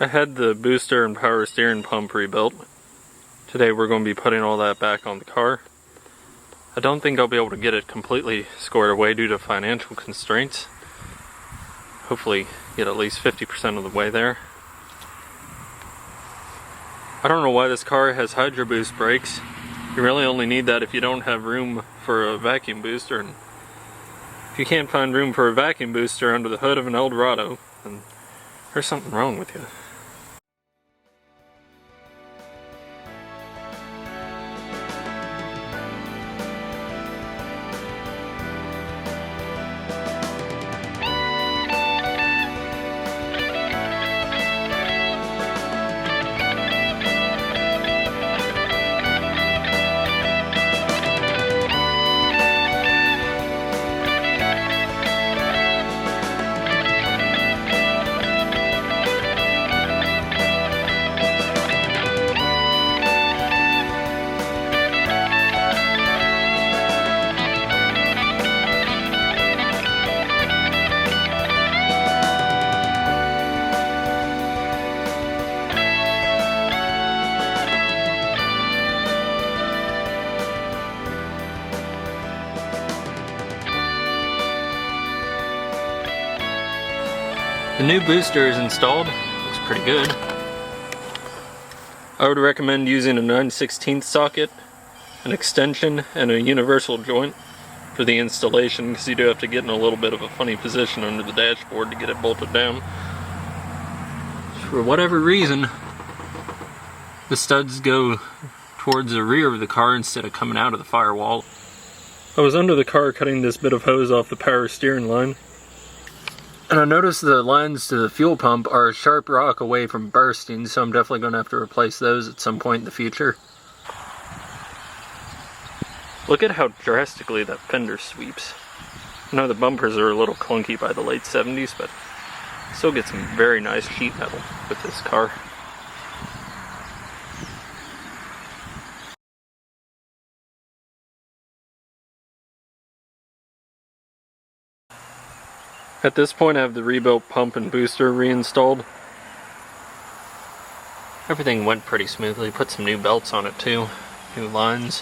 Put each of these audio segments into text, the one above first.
I had the booster and power steering pump rebuilt. Today we're going to be putting all that back on the car. I don't think I'll be able to get it completely squared away due to financial constraints. Hopefully get at least 50% of the way there. I don't know why this car has Hydro Boost brakes. You really only need that if you don't have room for a vacuum booster. And if you can't find room for a vacuum booster under the hood of an Eldorado, then there's something wrong with you. The new booster is installed. Looks pretty good. I would recommend using a 9/16 socket, an extension, and a universal joint for the installation, because you do have to get in a little bit of a funny position under the dashboard to get it bolted down. For whatever reason, the studs go towards the rear of the car instead of coming out of the firewall. I was under the car cutting this bit of hose off the power steering line, and I noticed the lines to the fuel pump are a sharp rock away from bursting, so I'm definitely going to have to replace those at some point in the future. Look at how drastically that fender sweeps. I know the bumpers are a little clunky by the late 70s, but still get some very nice sheet metal with this car. At this point I have the rebuilt pump and booster reinstalled. Everything went pretty smoothly. Put some new belts on it too. New lines,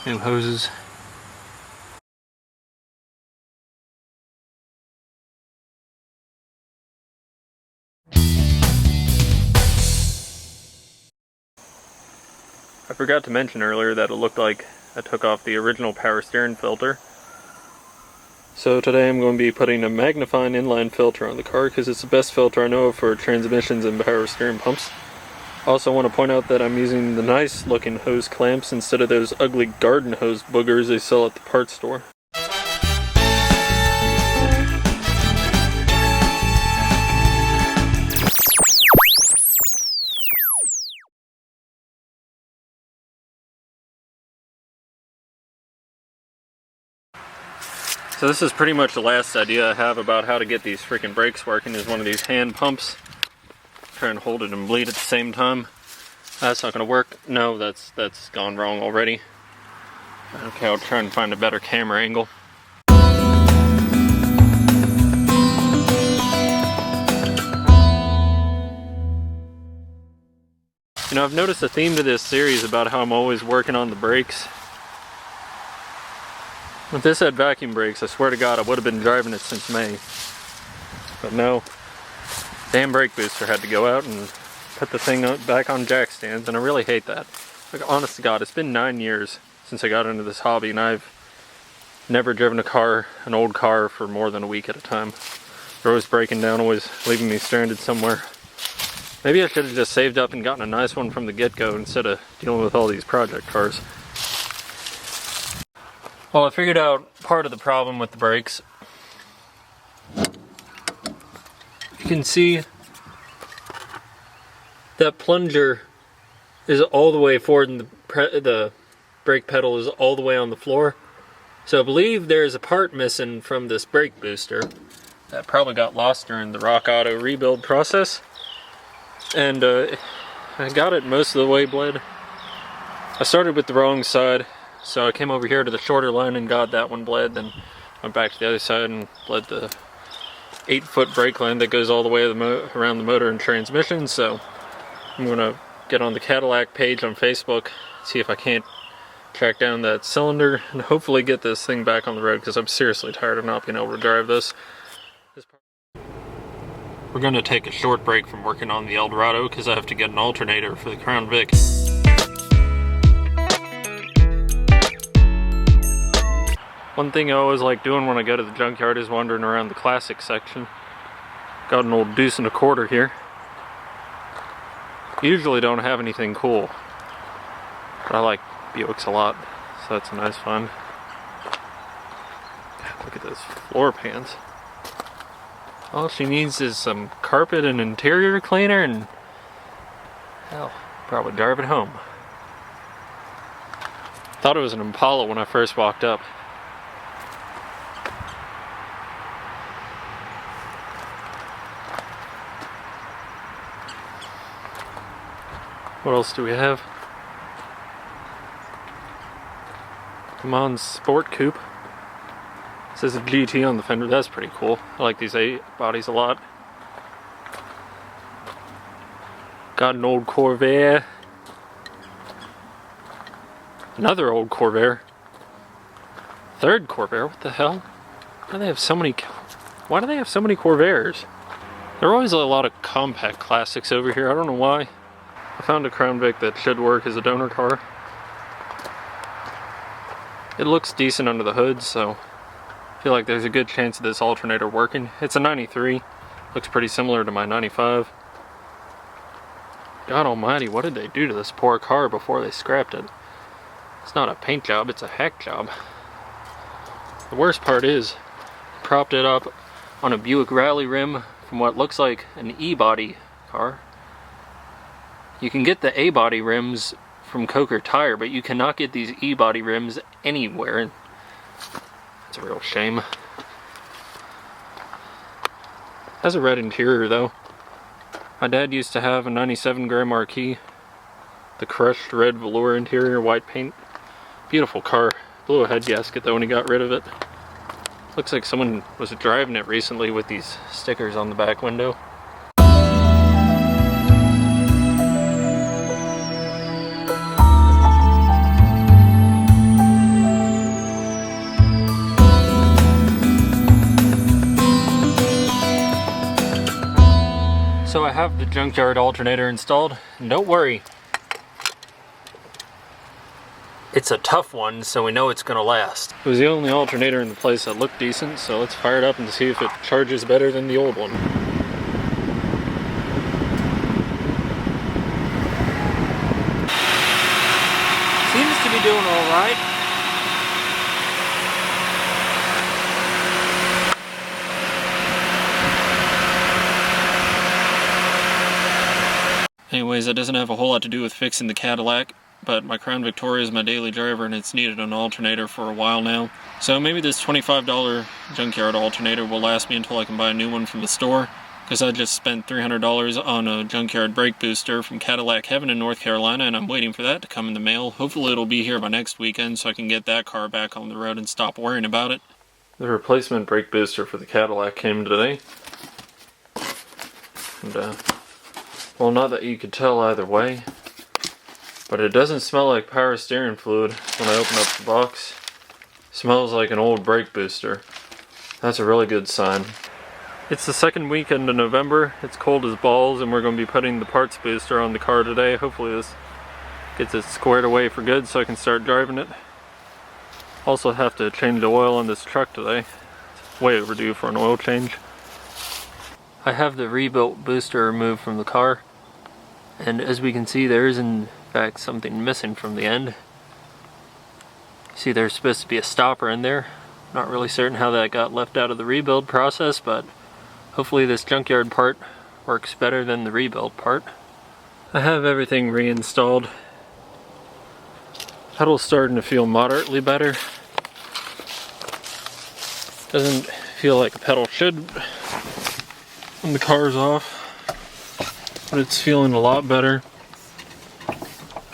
new hoses. I forgot to mention earlier that it looked like I took off the original power steering filter. So today I'm going to be putting a magnifying inline filter on the car because it's the best filter I know of for transmissions and power steering pumps. I also want to point out that I'm using the nice looking hose clamps instead of those ugly garden hose boogers they sell at the parts store. So this is pretty much the last idea I have about how to get these freaking brakes working, is one of these hand pumps. Try and hold it and bleed at the same time. That's not going to work. No, that's gone wrong already. Okay, I'll try and find a better camera angle. You know, I've noticed a theme to this series about how I'm always working on the brakes. If this had vacuum brakes, I swear to God, I would have been driving it since May. But no, damn brake booster had to go out and put the thing back on jack stands, and I really hate that. Like, honest to God, it's been 9 years since I got into this hobby, and I've never driven a car, an old car, for more than a week at a time. They're always breaking down, always leaving me stranded somewhere. Maybe I should have just saved up and gotten a nice one from the get-go instead of dealing with all these project cars. Well, I figured out part of the problem with the brakes. You can see that plunger is all the way forward and the brake pedal is all the way on the floor. So I believe there's a part missing from this brake booster that probably got lost during the Rock Auto rebuild process. And I got it most of the way bled. I started with the wrong side. So I came over here to the shorter line and got that one bled, then went back to the other side and bled the 8-foot brake line that goes all the way around the motor and transmission, so I'm gonna get on the Cadillac page on Facebook, see if I can't track down that cylinder, and hopefully get this thing back on the road, because I'm seriously tired of not being able to drive this. We're gonna take a short break from working on the Eldorado, because I have to get an alternator for the Crown Vic. One thing I always like doing when I go to the junkyard is wandering around the classic section. Got an old deuce and a quarter here. Usually don't have anything cool, but I like Buicks a lot, so that's a nice find. Look at those floor pans. All she needs is some carpet and interior cleaner, and hell, probably drive it home. Thought it was an Impala when I first walked up. What else do we have? Come on, Sport Coupe. It says a GT on the fender. That's pretty cool. I like these 8 bodies a lot. Got an old Corvair. Another old Corvair. Third Corvair. What the hell? Why do they have so many? Why do they have so many Corvairs? There are always a lot of compact classics over here. I don't know why. I found a Crown Vic that should work as a donor car. It looks decent under the hood, so I feel like there's a good chance of this alternator working. It's a 93. Looks pretty similar to my 95. God almighty, what did they do to this poor car before they scrapped it? It's not a paint job, it's a hack job. The worst part is, propped it up on a Buick Rally rim from what looks like an E-body car. You can get the A-body rims from Coker Tire, but you cannot get these E-body rims anywhere. It's a real shame. Has a red interior though. My dad used to have a 97 Grand Marquis. The crushed red velour interior, white paint. Beautiful car. Blew a head gasket though when he got rid of it. Looks like someone was driving it recently with these stickers on the back window. So I have the junkyard alternator installed, and don't worry, it's a tough one, so we know it's gonna last. It was the only alternator in the place that looked decent, so let's fire it up and see if it charges better than the old one. Seems to be doing all right. Anyways, that doesn't have a whole lot to do with fixing the Cadillac, but my Crown Victoria is my daily driver and it's needed an alternator for a while now. So maybe this $25 junkyard alternator will last me until I can buy a new one from the store, because I just spent $300 on a junkyard brake booster from Cadillac Heaven in North Carolina, and I'm waiting for that to come in the mail. Hopefully it'll be here by next weekend so I can get that car back on the road and stop worrying about it. The replacement brake booster for the Cadillac came today. And well, not that you could tell either way, but it doesn't smell like power steering fluid when I open up the box. It smells like an old brake booster. That's a really good sign. It's the second weekend of November. It's cold as balls, and we're going to be putting the parts booster on the car today. Hopefully this gets it squared away for good so I can start driving it. Also have to change the oil on this truck today. It's way overdue for an oil change. I have the rebuilt booster removed from the car, and as we can see, there is in fact something missing from the end. See, there's supposed to be a stopper in there. Not really certain how that got left out of the rebuild process, but hopefully this junkyard part works better than the rebuild part. I have everything reinstalled. Pedal's starting to feel moderately better. Doesn't feel like a pedal should when the car's off, but it's feeling a lot better.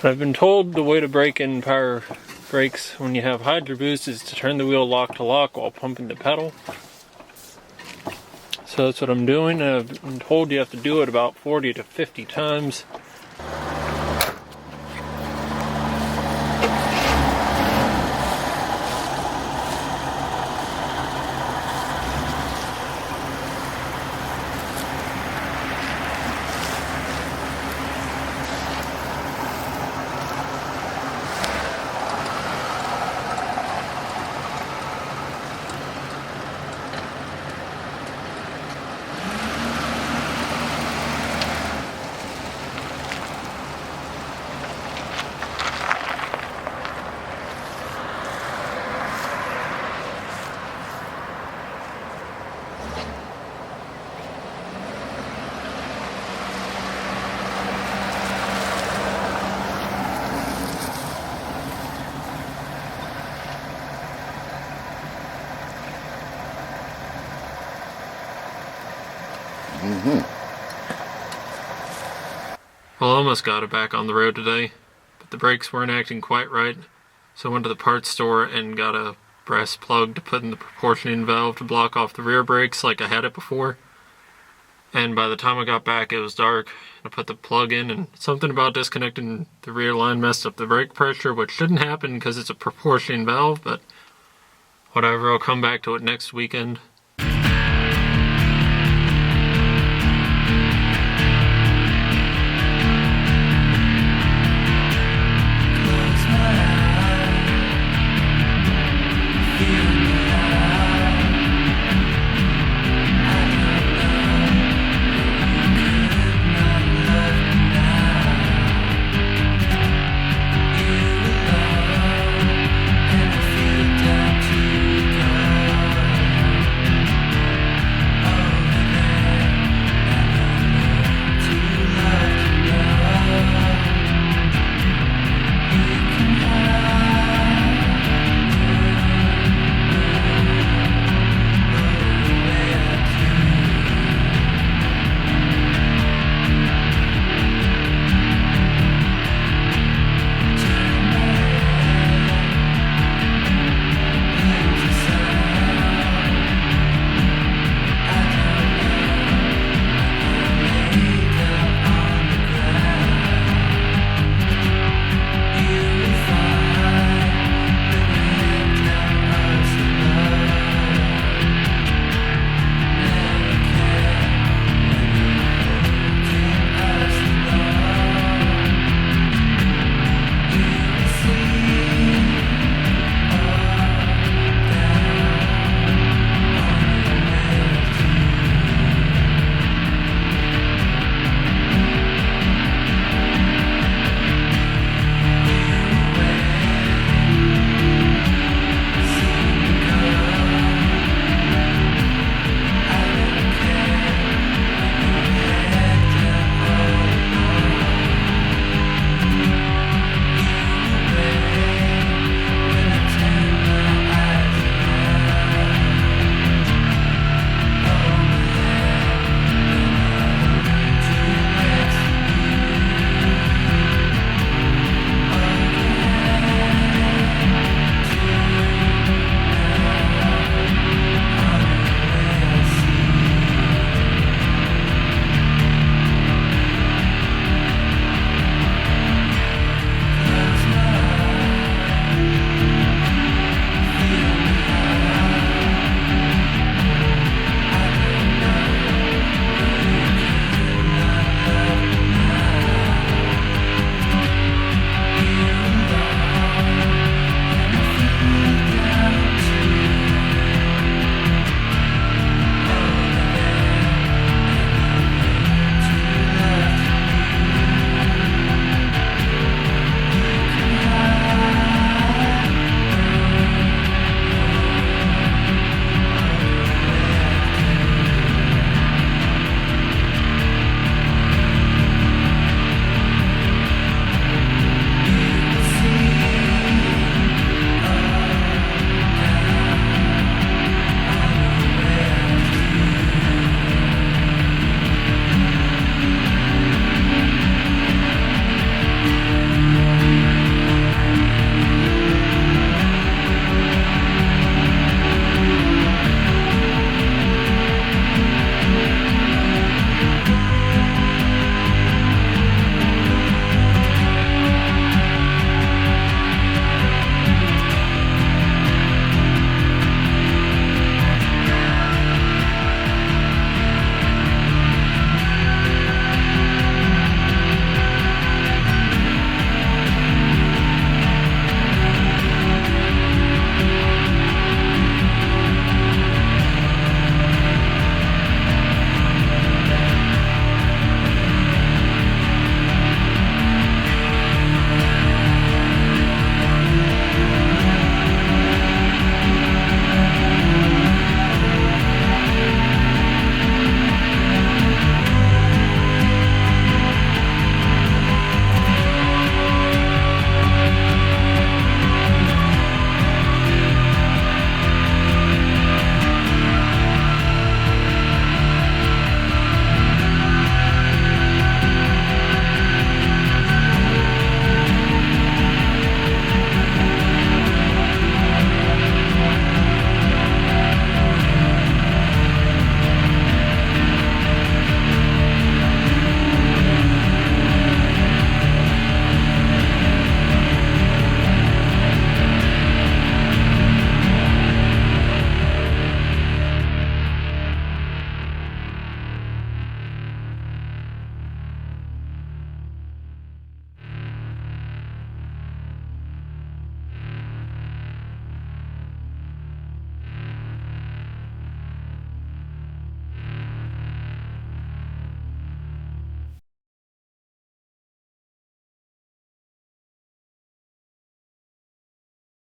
I've been told the way to break in power brakes when you have Hydro Boost is to turn the wheel lock to lock while pumping the pedal. So that's what I'm doing. I've been told you have to do it about 40 to 50 times. Well, I almost got it back on the road today, but the brakes weren't acting quite right, so I went to the parts store and got a brass plug to put in the proportioning valve to block off the rear brakes like I had it before. And by the time I got back, it was dark. I put the plug in, and something about disconnecting the rear line messed up the brake pressure, which shouldn't happen because it's a proportioning valve, but whatever, I'll come back to it next weekend.